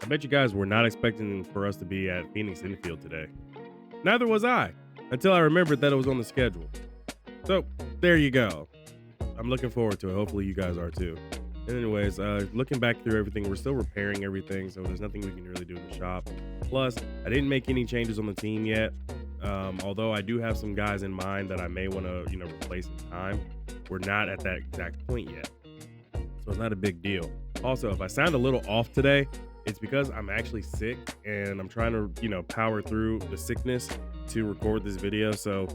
I bet you guys were not expecting for us to be at Phoenix Infield today. Neither was I, until I remembered that it was on the schedule. So, there you go. I'm looking forward to it. Hopefully you guys are too. Anyways, looking back through everything, we're still repairing everything, so there's nothing we can really do in the shop. Plus, I didn't make any changes on the team yet. Although I do have some guys in mind that I may want to, replace in time. We're not at that exact point yet, so it's not a big deal. Also, if I sound a little off today, it's because I'm actually sick and I'm trying to, power through the sickness to record this video. So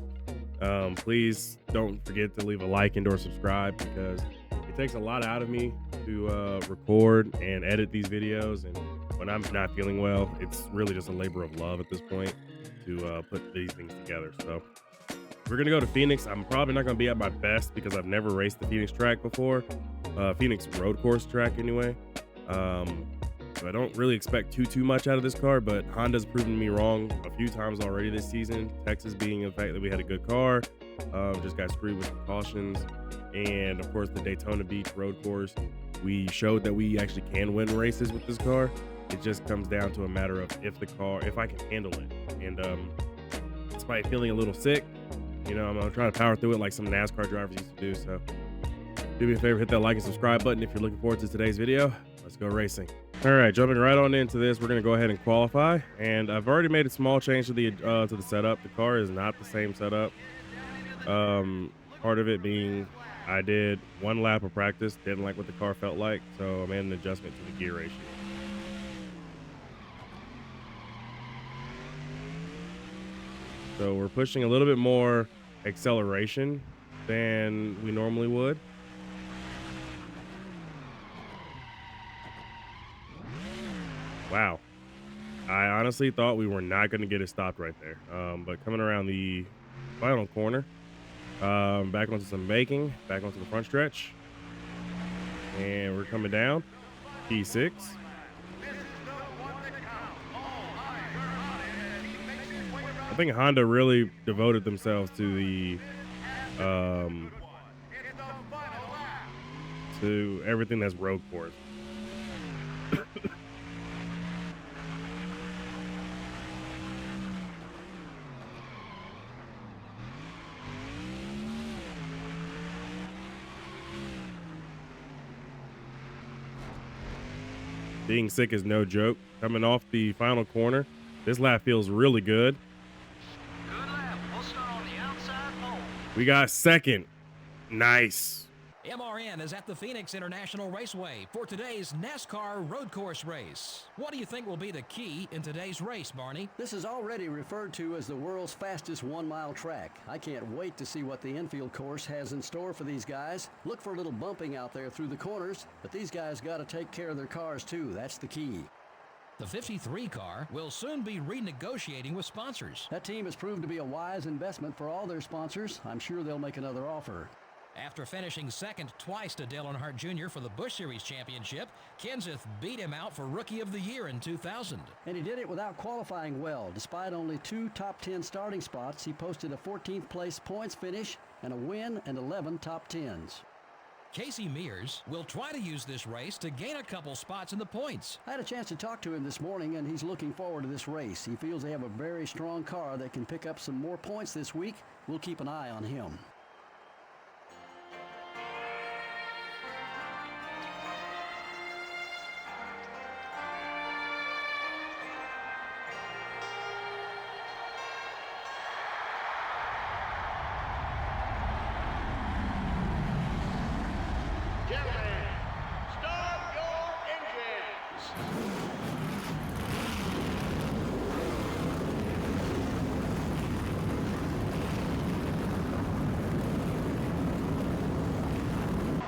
please don't forget to leave a like and or subscribe because it takes a lot out of me to record and edit these videos. And when I'm not feeling well, it's really just a labor of love at this point to put these things together. So we're going to go to Phoenix. I'm probably not going to be at my best because I've never raced the Phoenix track before. Phoenix road course track anyway. So I don't really expect too much out of this car, but Honda's proven me wrong a few times already this season. Texas being the fact that we had a good car, just got screwed with the cautions. And of course the Daytona Beach road course, we showed that we actually can win races with this car. It just comes down to a matter of if I can handle it. And despite feeling a little sick, I'm gonna try to power through it like some NASCAR drivers used to do. So do me a favor, hit that like and subscribe button if you're looking forward to today's video. Let's go racing. All right, jumping right on into this, we're gonna go ahead and qualify. And I've already made a small change to the setup. The car is not the same setup. Part of it being I did one lap of practice, didn't like what the car felt like, so I made an adjustment to the gear ratio. So we're pushing a little bit more acceleration than we normally would. Wow. I honestly thought we were not going to get it stopped right there. But coming around the final corner, back onto some baking, back onto the front stretch. And we're coming down. P6. I think Honda really devoted themselves to the to everything that's road course. Being sick is no joke. Coming off the final corner, this lap feels really good. Good lap. We'll start on the outside pole. We got second. Nice. MRN is at the Phoenix International Raceway for today's NASCAR road course race. What do you think will be the key in today's race, Barney? This is already referred to as the world's fastest one-mile track. I can't wait to see what the infield course has in store for these guys. Look for a little bumping out there through the corners, but these guys got to take care of their cars too. That's the key. The 53 car will soon be renegotiating with sponsors. That team has proved to be a wise investment for all their sponsors. I'm sure they'll make another offer. After finishing second twice to Dale Earnhardt Jr. for the Busch Series Championship, Kenseth beat him out for Rookie of the Year in 2000. And he did it without qualifying well. Despite only 2 top 10 starting spots, he posted a 14th place points finish and a win and 11 top 10s. Casey Mears will try to use this race to gain a couple spots in the points. I had a chance to talk to him this morning, and he's looking forward to this race. He feels they have a very strong car that can pick up some more points this week. We'll keep an eye on him.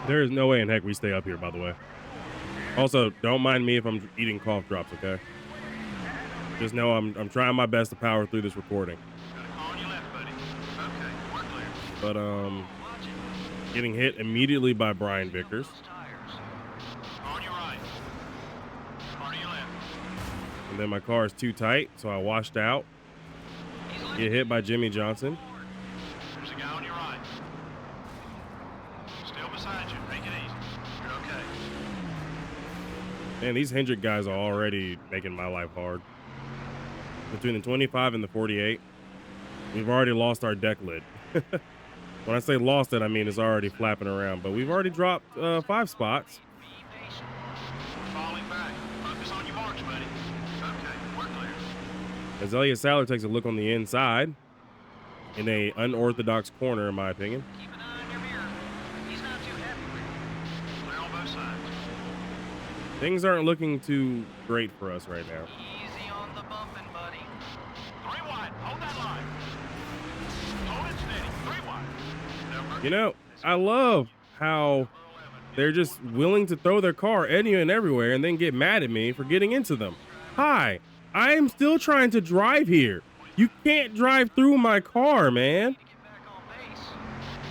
There is no way in heck we stay up here, by the way. Also, don't mind me if I'm eating cough drops, okay? Just know I'm trying my best to power through this recording. On your left, buddy. Okay, we're clear. But getting hit immediately by Brian Vickers. Tires. On your right. On your left. And then my car is too tight, so I washed out. Get hit by Jimmy Johnson. There's a guy on your right. Still beside you. Take it easy. You're okay. Man, these Hendrick guys are already making my life hard. Between the 25 and the 48, we've already lost our deck lid. When I say lost it, I mean it's already flapping around, but we've already dropped 5 spots. Be patient. Falling back. Focus on your marks, buddy. Okay, we're clear. As Elliott Sadler takes a look on the inside in a unorthodox corner, in my opinion. Keep an eye on your mirror. He's not too happy with you. Clear on both sides. Things aren't looking too great for us right now. Easy on the bumping, buddy. 3 wide. Hold that line. Hold it steady. 3 wide. Number You know, I love how they're just willing to throw their car anywhere and everywhere and then get mad at me for getting into them. Hi, I am still trying to drive here. You can't drive through my car, man. get back on base.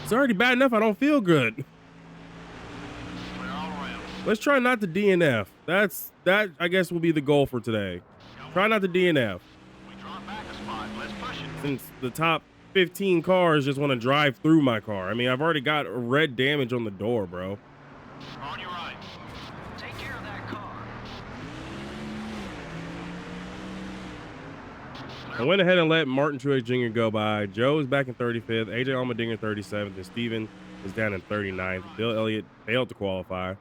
It's already bad enough I don't feel good. Clear all around. Let's try not to DNF. That I guess will be the goal for today. Try not to DNF. We draw back a spot. Let's push it. Since the top 15 cars just want to drive through my car. I mean, I've already got red damage on the door, bro. On your right. Take care of that car. I went ahead and let Martin Truex Jr. go by. Joe is back in 35th. AJ Allmendinger 37th. And Steven is down in 39th. Bill Elliott failed to qualify.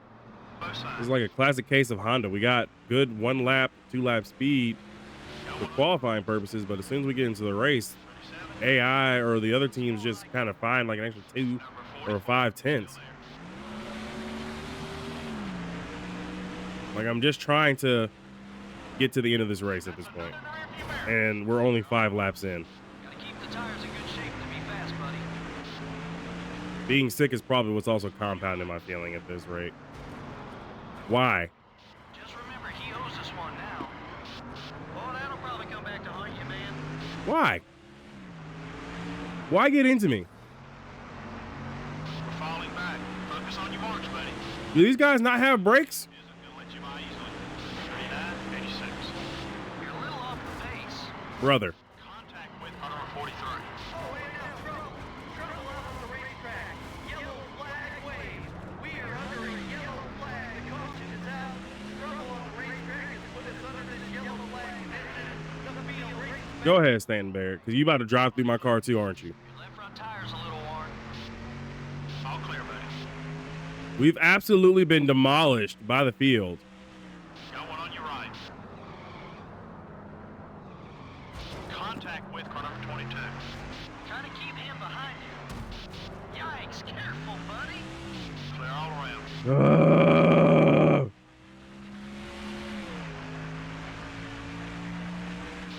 Both sides. It's like a classic case of Honda. We got good 1 lap, 2 lap speed for qualifying purposes, but as soon as we get into the race, AI or the other teams just kind of find like an extra 2 or 5 tenths. Like, I'm just trying to get to the end of this race at this point, and we're only 5 laps in. Gotta keep the tires in good shape to be fast, buddy. Being sick is probably what's also compounding my feeling at this rate. Why? Just remember, he owes us one now. Oh, that'll probably come back to haunt you, man. Why? Why get into me? We're falling back. Focus on your marks, buddy. Do these guys not have brakes? Isn't gonna let you by easily. 39, 86. You're a little off the pace. Brother. Contact with car 43. Oh, we got trouble. Trouble out on the racetrack. Yellow flag wave. We are under a yellow flag. The caution is out. Trouble on the racetrack is put us under this yellow flag. The field race. Go ahead, Stanton Barrett, because you about to drive through my car too, aren't you? Your left front tire's a little worn. All clear, buddy. We've absolutely been demolished by the field. Got one on your right. Contact with car number 22. Trying to keep him behind you. Yikes, careful, buddy. Clear all around.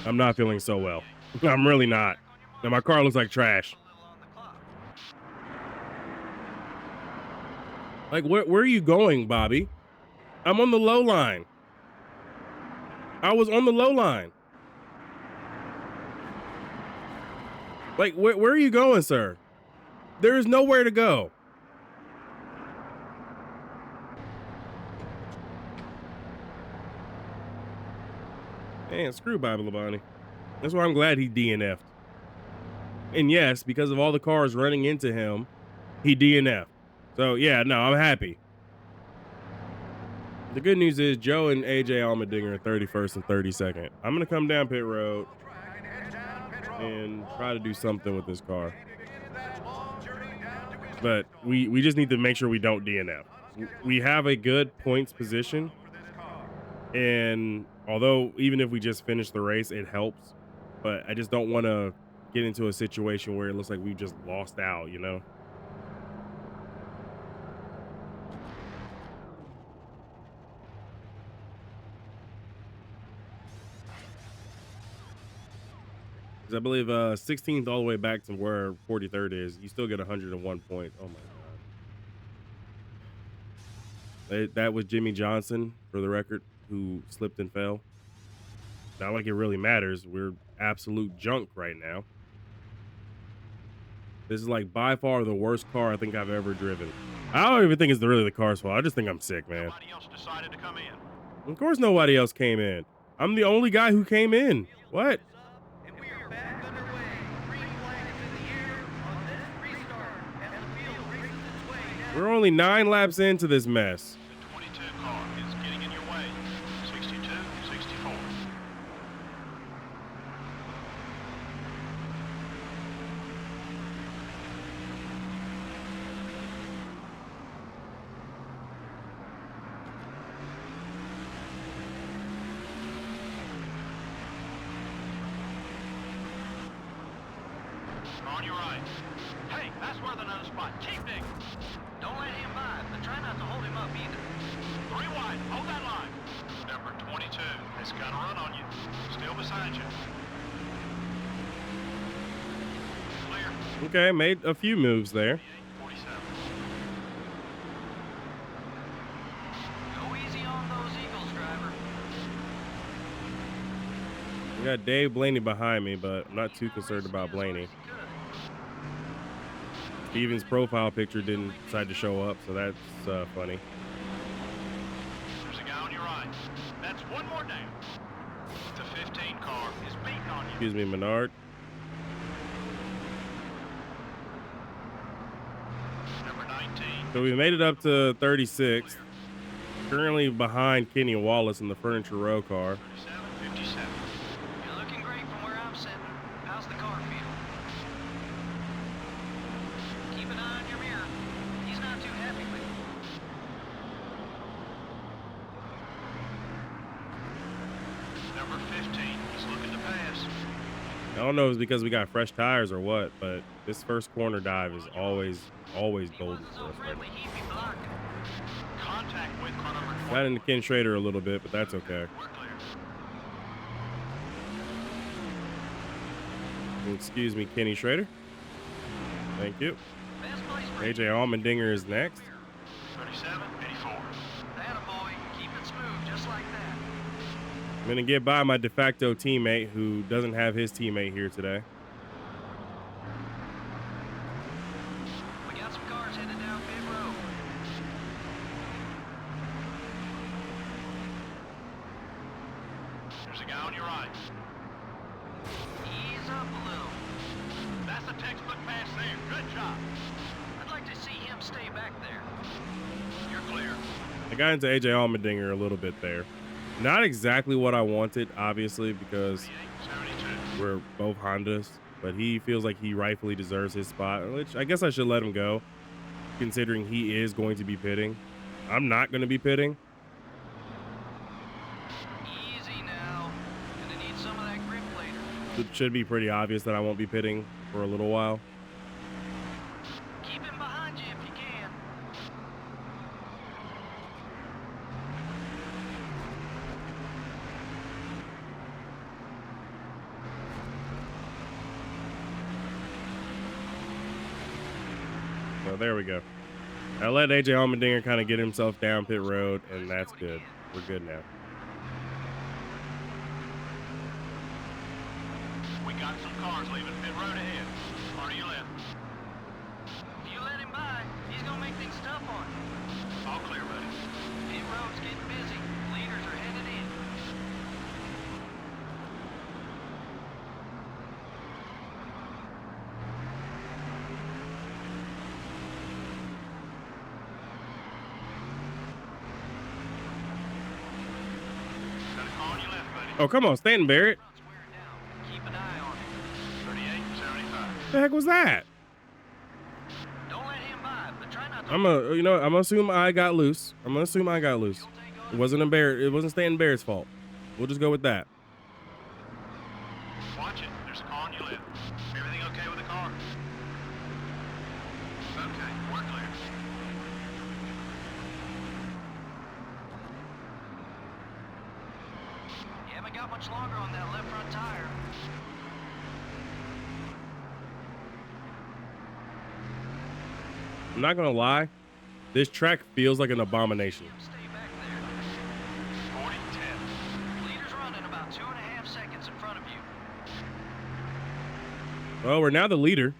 I'm not feeling so well. I'm really not. And my car looks like trash. A little on the clock. Like, where are you going, Bobby? I'm on the low line. I was on the low line. Like, where are you going, sir? There is nowhere to go. Man, screw Bobby Labonte. That's why I'm glad he DNF'd. And yes, because of all the cars running into him, he DNF'd. So, yeah, no, I'm happy. The good news is Joe and AJ Allmendinger are 31st and 32nd. I'm going to come down pit road and try to do something with this car. But we just need to make sure we don't DNF. We have a good points position. And although even if we just finish the race, it helps. But I just don't want to get into a situation where it looks like we've just lost out, you know? I believe 16th all the way back to where 43rd is, you still get 101 points. Oh my God. That was Jimmy Johnson, for the record, who slipped and fell. Not like it really matters. We're absolute junk right now. This is like by far the worst car I think I've ever driven. I don't even think it's really the car's fault. I just think I'm sick, man. Nobody else decided to come in. Of course nobody else came in. I'm the only guy who came in. What? And we are back underway. Green flag is in the air on this restart as the field races its way down. We're only 9 laps into this mess. The 22 car is getting in your way. on your right. Hey, that's worth another spot. Keep digging. Don't let him by, but try not to hold him up either. 3 wide. Hold that line. Number 22 has got a run on you. Still beside you. Clear. Okay, made a few moves there. 47. Go easy on those Eagles, driver. We got Dave Blaney behind me, but I'm not too concerned about Blaney. Steven's profile picture didn't decide to show up, so that's funny. There's a guy on your right. That's one more down. The 15 car is beating on you. Excuse me, Menard. Number 19. So we made it up to 36. Currently behind Kenny Wallace in the Furniture Row car. 37, 57. You're looking great from where I'm sitting. How's the car feel? Keep an eye on your mirror. He's not too happy with you. Number 15 is looking to pass. I don't know if it's because we got fresh tires or what, but this first corner dive is always golden Wasn't for so us right friendly, now. he'd be blocking. Contact with car number 20. Got into Ken Schrader a little bit, but that's okay. We're clear. Excuse me, Kenny Schrader. Thank you. Best place for AJ Allmendinger is next. 37, 84. Attaboy. Keep it smooth, just like that. I'm gonna get by my de facto teammate who doesn't have his teammate here today. We got some cars headed down pit road. There's a guy on your right. Ease up a little. That's a textbook pass there. Good job. I'd like to see him stay back there. You're clear. I got into AJ Allmendinger a little bit there. Not exactly what I wanted, obviously, because 72. we're both Hondas, but he feels like he rightfully deserves his spot, which I guess I should let him go, considering he is going to be pitting. I'm not going to be pitting. Easy now. Gonna need some of that grip later. It should be pretty obvious that I won't be pitting for a little while. Keep him behind you if you can. So there we go. I let AJ Allmendinger kind of get himself down pit road, and that's good. We're good now. We got some cars leaving pit road ahead. Car to your left. If you let him by, he's gonna make things tough on you. All clear, buddy. Pit road's getting busy. Leaders are headed in. Got a car on your left, buddy. Oh, come on, Stanton Barrett. Front's wearing down. Keep an eye on him. 38, 75. What the heck was that? Don't let him by, but try not to. I'm gonna assume I got loose. It wasn't Barrett. It wasn't Stanton Barrett's fault. We'll just go with that. Watch it. There's a car on your left. Everything okay with the car? Okay, we're clear. You haven't got much longer on that left front tire. I'm not gonna lie. This track feels like an abomination. Stay back there. 40, 10. Leader's running about 2.5 seconds in front of you. Well, we're now the leader.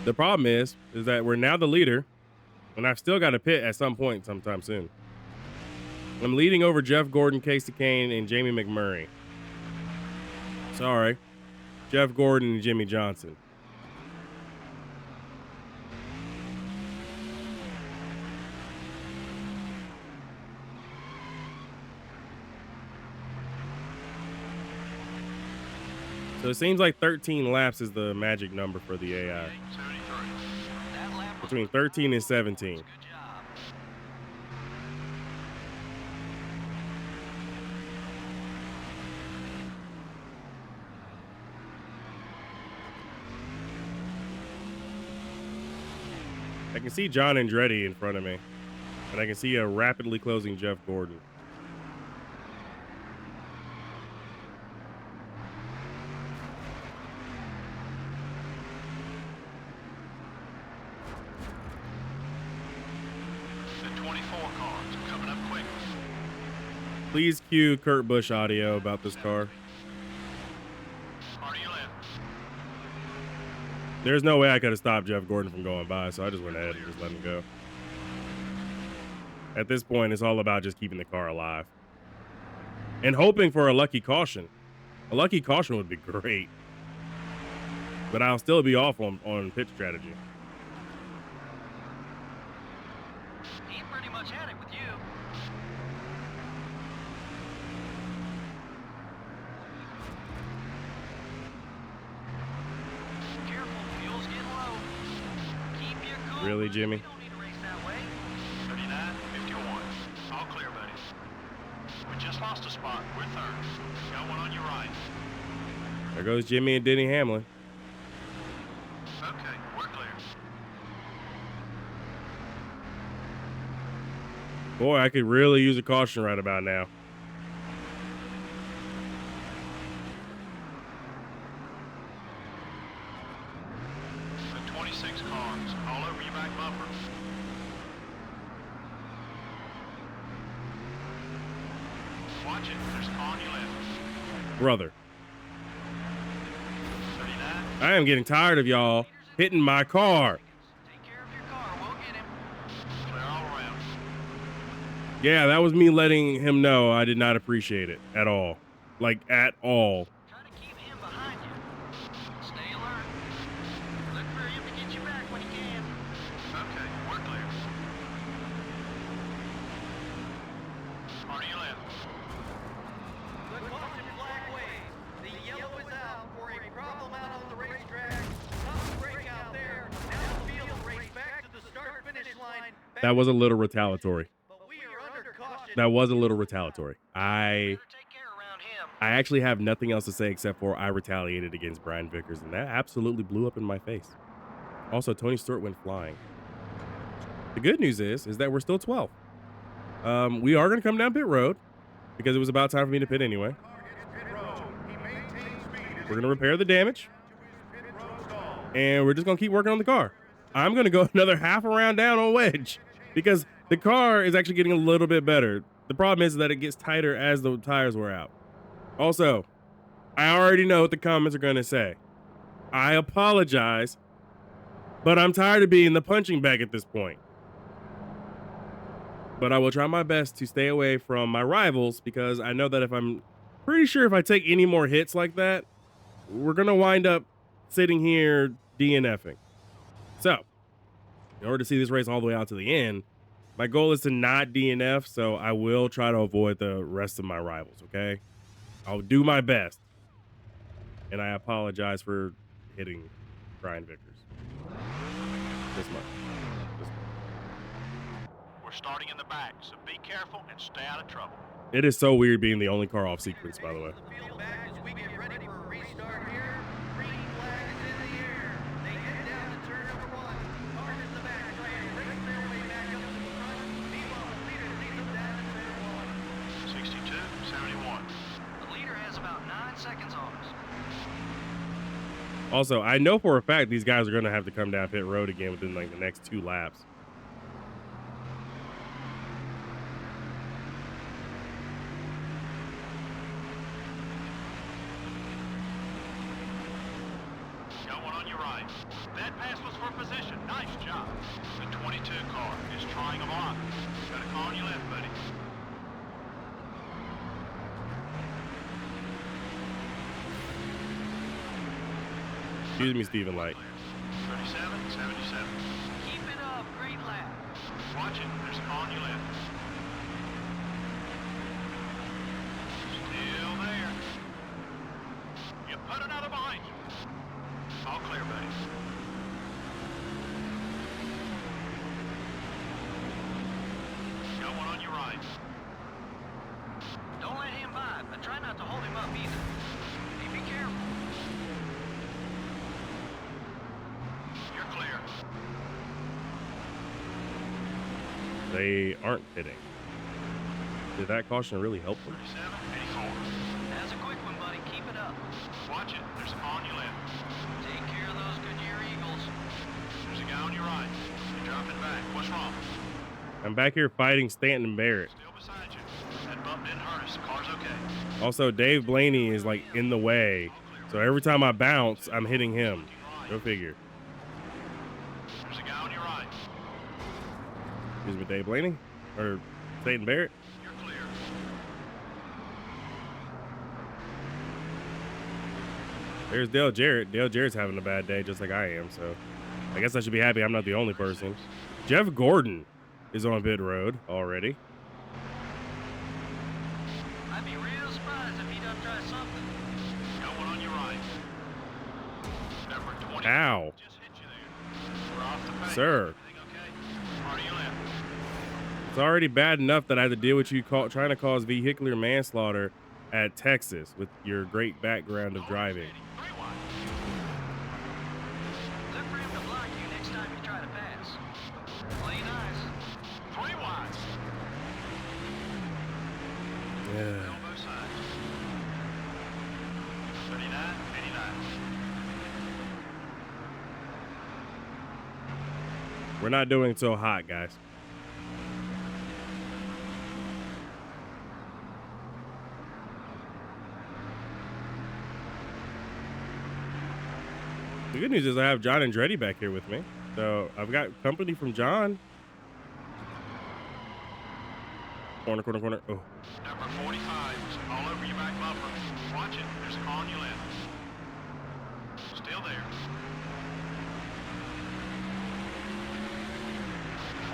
The problem is that we're now the leader, and I've still got to pit at some point sometime soon. I'm leading over Jeff Gordon, Casey Kane, and Jamie McMurray. Sorry. Jeff Gordon and Jimmy Johnson. So it seems like 13 laps is the magic number for the AI. 73. That lap was Between 13 and 17. good job. I can see John Andretti in front of me, and I can see a rapidly closing Jeff Gordon. The 24 cars coming up quick. Please cue Kurt Busch audio about this car. Car to your left. There's no way I could have stopped Jeff Gordon from going by, so I just went ahead and just let him go. At this point, it's all about just keeping the car alive. And hoping for a lucky caution. A lucky caution would be great. But I'll still be off on pit strategy. He pretty much had it with you. Careful, fuel's getting low. Keep your cool. Really, Jimmy? We don't need to race that way. 39, 51. All clear, buddy. We just lost a spot. We're third. Got one on your right. There goes Jimmy and Denny Hamlin. Okay, we're clear. Boy, I could really use a caution right about now. The 26 cars all over your back bumper. Watch it. There's a car on your left. Brother, 39. I am getting tired of y'all hitting my car. Take care of your car. We'll get him. Clear all around. Yeah, that was me letting him know I did not appreciate it at all. Like, at all. Try to keep him behind you. Stay alert. Look for him to get you back when he can. Okay, we're clear. Car to your left. The caution flag waves. The yellow is out for a problem out on the racetrack. Tough break out there. Now the field race back to the start-finish line. That was a little retaliatory. But we are under caution. That was a little retaliatory. Better take care around him. I actually have nothing else to say except for I retaliated against Brian Vickers, and that absolutely blew up in my face. Also, Tony Stewart went flying. The good news is that we're still 12th. We are going to come down pit road because it was about time for me to pit anyway. We're going to repair the damage, and we're just going to keep working on the car. I'm going to go another half a round down on wedge because the car is actually getting a little bit better. The problem is that it gets tighter as the tires wear out. Also, I already know what the comments are going to say. I apologize, but I'm tired of being the punching bag at this point. But I will try my best to stay away from my rivals because I know that if I take any more hits like that, we're going to wind up sitting here DNFing. So, in order to see this race all the way out to the end, my goal is to not DNF, so I will try to avoid the rest of my rivals, okay? I'll do my best. And I apologize for hitting Brian Vickers. This much. We're starting in the back, so be careful and stay out of trouble. It is so weird being the only car off sequence, by the way. The field back as we get ready for a restart here. Green flag is in the air. They head down to turn number 1. Cars in the back trying to race their way back up to the front. Meanwhile, the leader leads them down to turn 1. 62, 71. The leader has about 9 seconds on us. Also, I know for a fact these guys are going to have to come down pit road again within like the next 2 laps. Got one on your right. That pass was for position. Nice job. The 22 car is trying a block. Got a car on your left, buddy. Excuse me, Stephen Light. 37, 77. Keep it up. Great lap. Watch it. There's a car on your left. Still there. You put another behind you. All clear, buddy. Got one on your right. Don't let him by, but try not to hold him up either. Hey, be careful. You're clear. They aren't pitting. Did that caution really help them? 37, 84. That's a quick one, buddy. Keep it up. Watch it. There's a car on your left. Take care of those Goodyear Eagles. There's a guy on your right. You're dropping back. What's wrong? I'm back here fighting Stanton Barrett. Still beside you. That bump didn't hurt us. Car's okay. Also, Dave Blaney is like in the way. So every time I bounce, I'm hitting him. Go figure. There's a guy on your right. Excuse me, Dave Blaney? Or Stanton Barrett? You're clear. There's Dale Jarrett. Dale Jarrett's having a bad day just like I am. So I guess I should be happy I'm not the only person. Jeff Gordon is on pit road already. I'd be real surprised if he doesn't try something. Got one on your right. Number 20. Ow. Just hit you there. We're off the pace. Sir. Everything okay? Car to your left. It's already bad enough that I have to deal with you trying to cause vehicular manslaughter at Texas with your great background of driving. Three wide. Look for him to block you next time you try to pass. Play nice. Three wide. Yeah. On both sides. 39, 89. We're not doing so hot, guys. The good news is I have John Andretti back here with me. So I've got company from John. Corner, corner, corner. Oh, Number 45 is all over your back bumper. Watch it. There's a car on your left. Still there.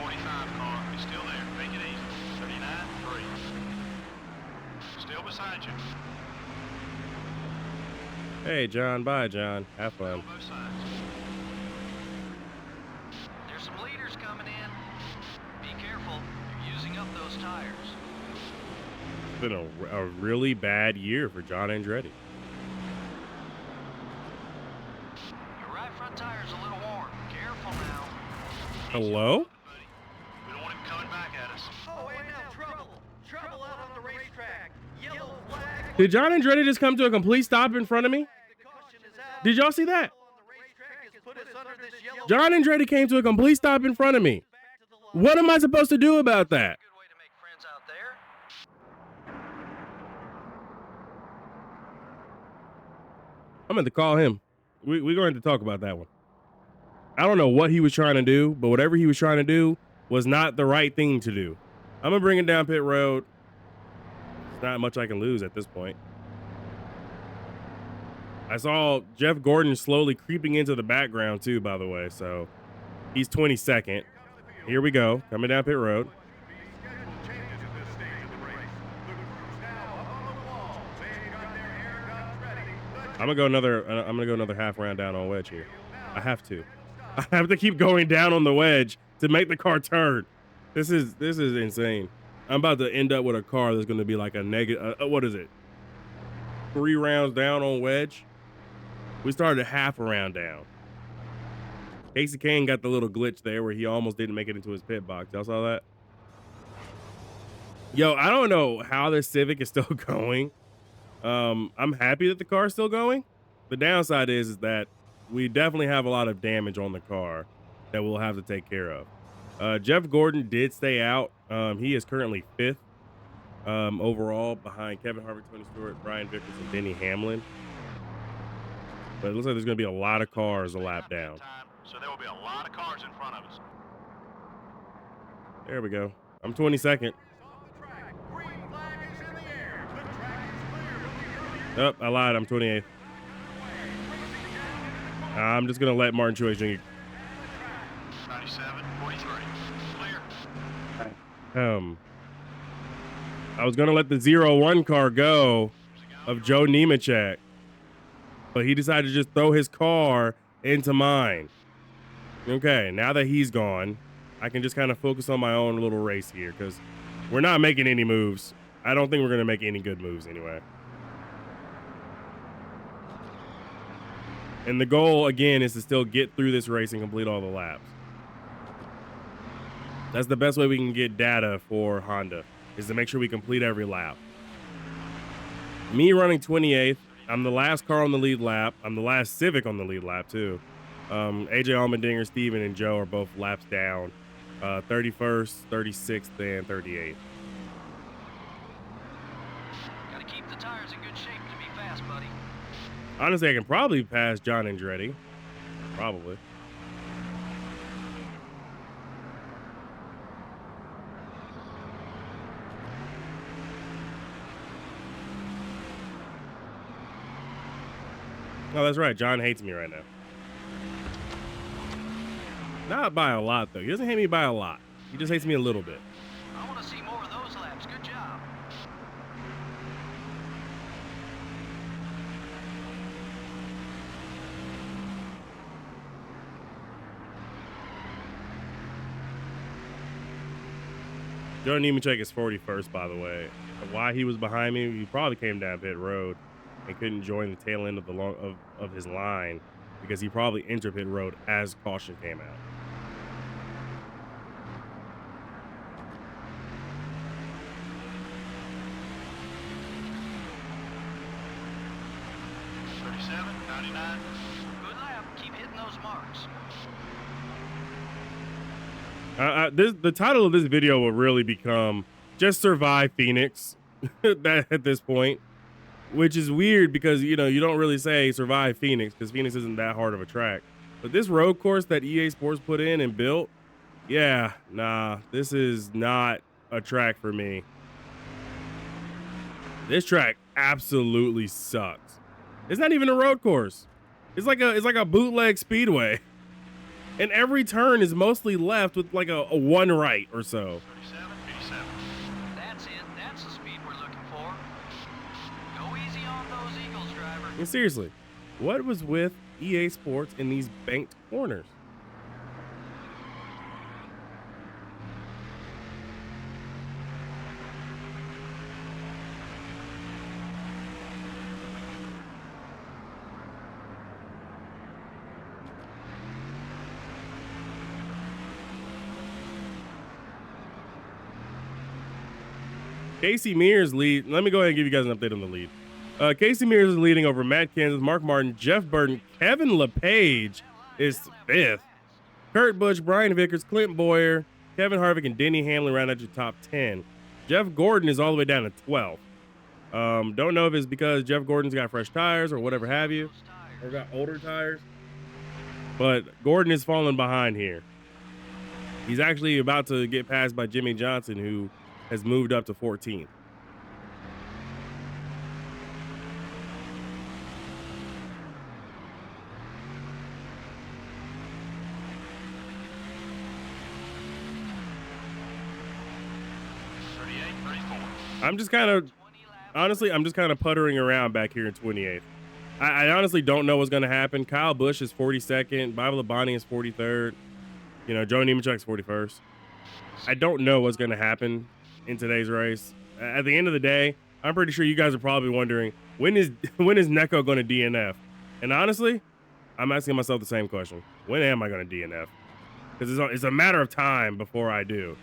45 car is still there. Make it easy. 39, 3. Still beside you. hey, John. Bye, John. Have fun. On both sides. There's some leaders coming in. Be careful. You're using up those tires. It's been a really bad year for John Andretti. Your right front tire's a little worn. Careful now. Hello? Buddy. We don't want him coming back at us. Oh, and now trouble. Trouble out on the racetrack. Yellow flag. Did John Andretti just come to a complete stop in front of me? The caution is out. Did y'all see that? On the racetrack has put us under this yellow John Andretti came to a complete stop in front of me. back to the line. What am I supposed to do about that? Good way to make friends out there. I'm going to call him. We're going to talk about that one. I don't know what he was trying to do, but whatever he was trying to do was not the right thing to do. I'm going to bring it down pit road. There's not much I can lose at this point. I saw Jeff Gordon slowly creeping into the background too, by the way. So he's 22nd. Here we go. Coming down pit road. I'm gonna go another half round down on wedge here. I have to. I have to keep going down on the wedge to make the car turn. This is insane. I'm about to end up with a car that's gonna be like a negative. What is it? 3 rounds down on wedge. We started half a round down. Casey Kane got the little glitch there where he almost didn't make it into his pit box. Y'all saw that? Yo, I don't know how this Civic is still going. I'm happy that the car is still going. The downside is that we definitely have a lot of damage on the car that we'll have to take care of. Jeff Gordon did stay out. He is currently 5th overall behind Kevin Harvick, Tony Stewart, Brian Vickers, and Denny Hamlin. But it looks like there's going to be a lot of cars a lap down. So there will be a lot of cars in front of us. There we go. I'm 22nd. Oh, I lied. I'm 28th. I'm just going to let Martin Truex Jr. 97, 43. Clear. I was going to let the 0-1 car go of Joe Nemechek, but he decided to just throw his car into mine. Okay, now that he's gone, I can just kind of focus on my own little race here because we're not making any moves. I don't think we're going to make any good moves anyway. And the goal, again, is to still get through this race and complete all the laps. That's the best way we can get data for Honda, is to make sure we complete every lap. Me running 28th. I'm the last car on the lead lap. I'm the last Civic on the lead lap too. AJ Allmendinger, Steven, and Joe are both laps down. 31st, 36th, and 38th. Gotta keep the tires in good shape to be fast, buddy. Honestly, I can probably pass John Andretti. Probably. Oh, that's right. John hates me right now. Not by a lot, though. He doesn't hate me by a lot. He just hates me a little bit. I want to see more of those laps. Good job. Joe Nemechek is 41st, by the way. Why he was behind me, he probably came down pit road and couldn't join the tail end of the of his line because he probably entered pit road as caution came out. Good lap. Keep hitting those marks. The title of this video will really become "Just Survive Phoenix" at this point, which is weird because you don't really say "Survive Phoenix" because Phoenix isn't that hard of a track. But this road course that EA Sports put in and built, yeah, nah, this is not a track for me. This track absolutely sucks. It's not even a road course. It's like a bootleg speedway. And every turn is mostly left with like a one right or so. 37. That's it. That's the speed we're looking for. Go easy on those Eagles, driver. And seriously, what was with EA Sports in these banked corners? Casey Mears lead. Let me go ahead and give you guys an update on the lead. Casey Mears is leading over Matt Kansas, Mark Martin, Jeff Burton. Kevin LePage is 5th. Kurt Busch, Brian Vickers, Clint Boyer, Kevin Harvick, and Denny Hamlin round out your top 10. Jeff Gordon is all the way down to 12th. Don't know if it's because Jeff Gordon's got fresh tires or whatever have you, or got older tires, but Gordon is falling behind here. He's actually about to get passed by Jimmy Johnson, who has moved up to 14th. I'm just kind of, honestly, puttering around back here in 28th. I honestly don't know what's going to happen. Kyle Busch is 42nd. Bible Labonte is 43rd. Joe Nemechek's 41st. I don't know what's going to happen in today's race. At the end of the day, I'm pretty sure you guys are probably wondering, when is Neko going to DNF? And honestly, I'm asking myself the same question. When am I going to DNF? Because it's a matter of time before I do.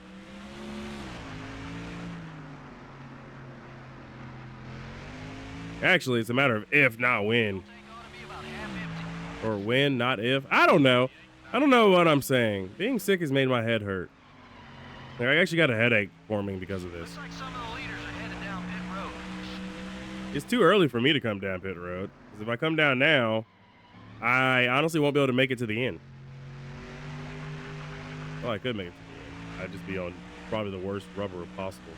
Actually, it's a matter of if, not when. Or when, not if. I don't know. I don't know what I'm saying. Being sick has made my head hurt. I actually got a headache forming because of this. Looks like some of the leaders are headed down pit road. It's too early for me to come down pit road. Because if I come down now, I honestly won't be able to make it to the end. Well, I could make it to the end. I'd just be on probably the worst rubber possible.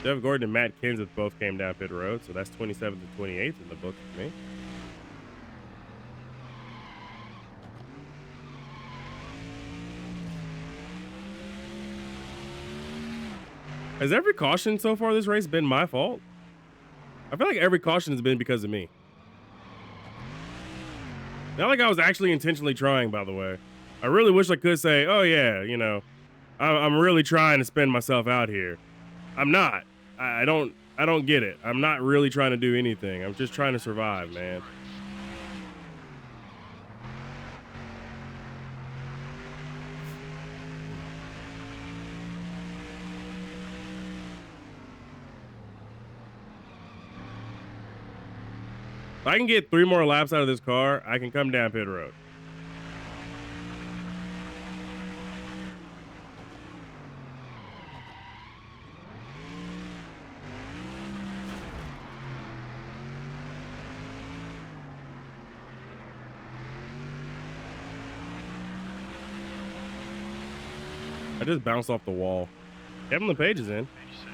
Jeff Gordon and Matt Kenseth both came down pit road, so that's 27th and 28th in the book for me. Has every caution so far this race been my fault? I feel like every caution has been because of me. Not like I was actually intentionally trying, by the way. I really wish I could say, oh yeah, you know, I'm really trying to spend myself out here. I'm not. I don't get it. I'm not really trying to do anything. I'm just trying to survive, man. If I can get 3 more laps out of this car, I can come down pit road. I just bounced off the wall. Kevin LePage is in. 86.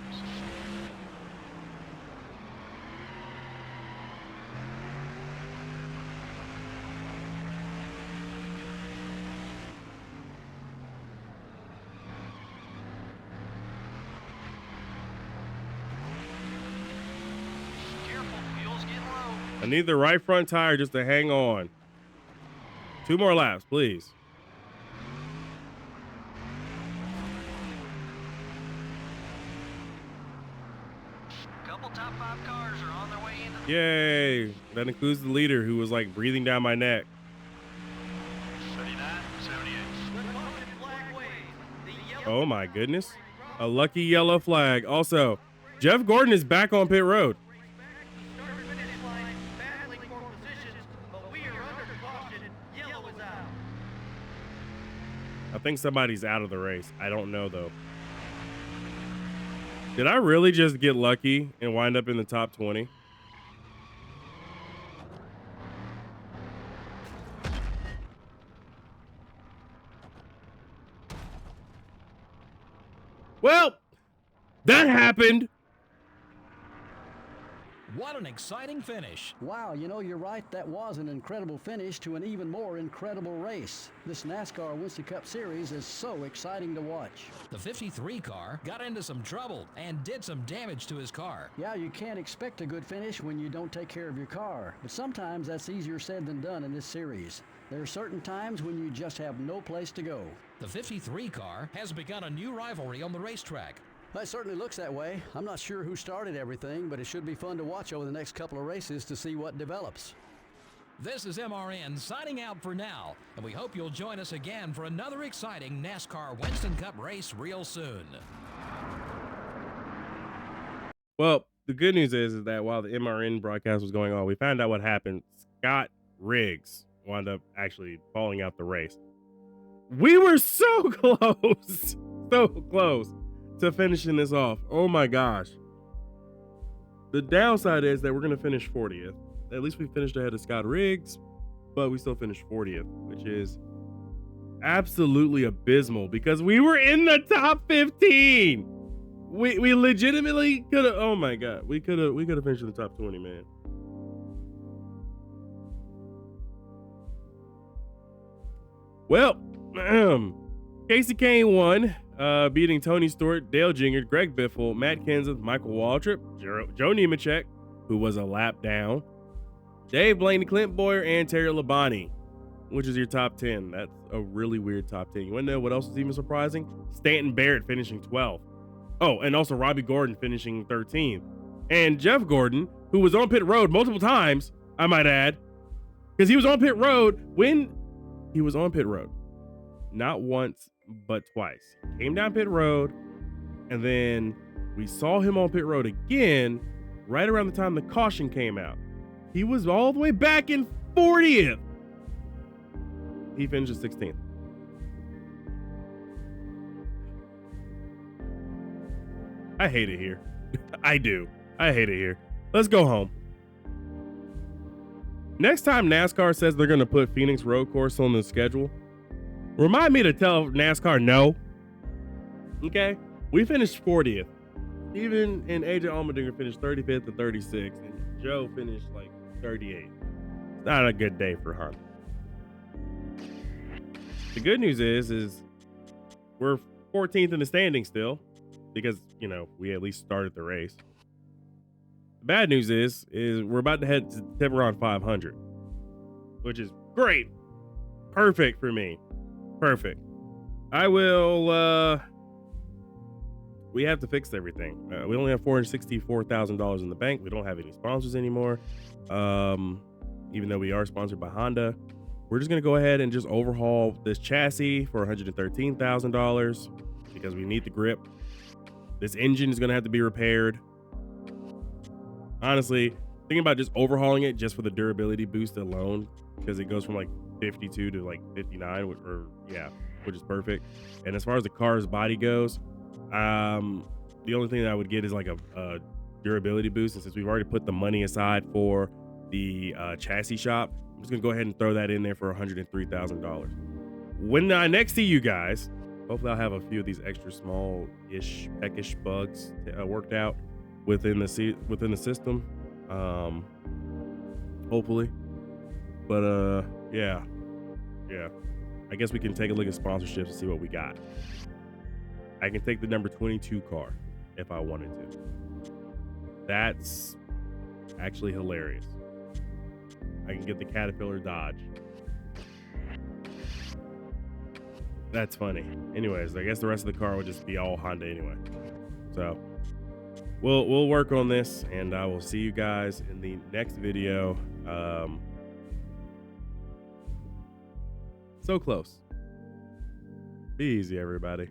Careful, fuel's getting low. I need the right front tire just to hang on. 2 more laps, please. Couple top 5 cars are on their way into the Yay. That includes the leader who was like breathing down my neck. 79, 78. The caution flag waves. The yellow Oh my goodness. A lucky yellow flag. Also, Jeff Gordon is back on pit road. start finish line battling for positions, but we are under caution. Yellow is out. I think somebody's out of the race. I don't know though. Did I really just get lucky and wind up in the top 20? Well, that happened. What an exciting finish. Wow, you know, you're right. That was an incredible finish to an even more incredible race. This NASCAR Winston Cup Series is so exciting to watch. The 53 car got into some trouble and did some damage to his car. Yeah, you can't expect a good finish when you don't take care of your car. But sometimes that's easier said than done in this series. There are certain times when you just have no place to go. The 53 car has begun a new rivalry on the racetrack. It certainly looks that way. I'm not sure who started everything, but it should be fun to watch over the next couple of races to see what develops. This is MRN signing out for now, and we hope you'll join us again for another exciting NASCAR Winston Cup race real soon. Well, the good news is that while the MRN broadcast was going on, we found out what happened. Scott Riggs wound up actually falling out the race. We were so close, so close to finishing this off. Oh my gosh. The downside is that we're going to finish 40th. At least we finished ahead of Scott Riggs, but we still finished 40th, which is absolutely abysmal because we were in the top 15. We legitimately could have, oh my God, we could have finished in the top 20, man. Well, Casey Kane won, beating Tony Stewart, Dale Jingard, Greg Biffle, Matt Kenseth, Michael Waltrip, Joe Nemechek, who was a lap down, Dave Blaney, Clint Boyer, and Terry Labonte, which is your top 10. That's a really weird top 10. You want to know what else is even surprising? Stanton Barrett finishing 12th. Oh, and also Robbie Gordon finishing 13th. And Jeff Gordon, who was on pit road multiple times, I might add, because he was on pit road when he was on pit road. Not once, but twice. Came down pit road, and then we saw him on pit road again right around the time the caution came out. He was all the way back in 40th. He finished 16th. I hate it here. I do. I hate it here. Let's go home. Next time NASCAR says they're going to put Phoenix Road Course on the schedule, remind me to tell NASCAR no. Okay? We finished 40th. Steven and AJ Allmendinger finished 35th and 36th, and Joe finished like 38th. It's not a good day for Honda. The good news is we're 14th in the standing still because, you know, we at least started the race. bad news is we're about to head to Tiburon 500, which is great. Perfect for me. Perfect. I will, we have to fix everything. We only have $464,000 in the bank. We don't have any sponsors anymore. Even though we are sponsored by Honda, we're just going to go ahead and just overhaul this chassis for $113,000 because we need the grip. This engine is going to have to be repaired. Honestly, thinking about just overhauling it just for the durability boost alone, because it goes from like 52 to like 59, which is perfect. And as far as the car's body goes, the only thing that I would get is like a durability boost. And since we've already put the money aside for the chassis shop, I'm just gonna go ahead and throw that in there for $103,000. When I next see you guys, hopefully I'll have a few of these extra small-ish, peckish bugs worked out within the system. Hopefully, but yeah. I guess we can take a look at sponsorships and see what we got. I can take the number 22 car if I wanted to. That's actually hilarious. I can get the Caterpillar Dodge. That's funny. Anyways, I guess the rest of the car would just be all Honda anyway. So we'll work on this, and I will see you guys in the next video. So close. Be easy, everybody.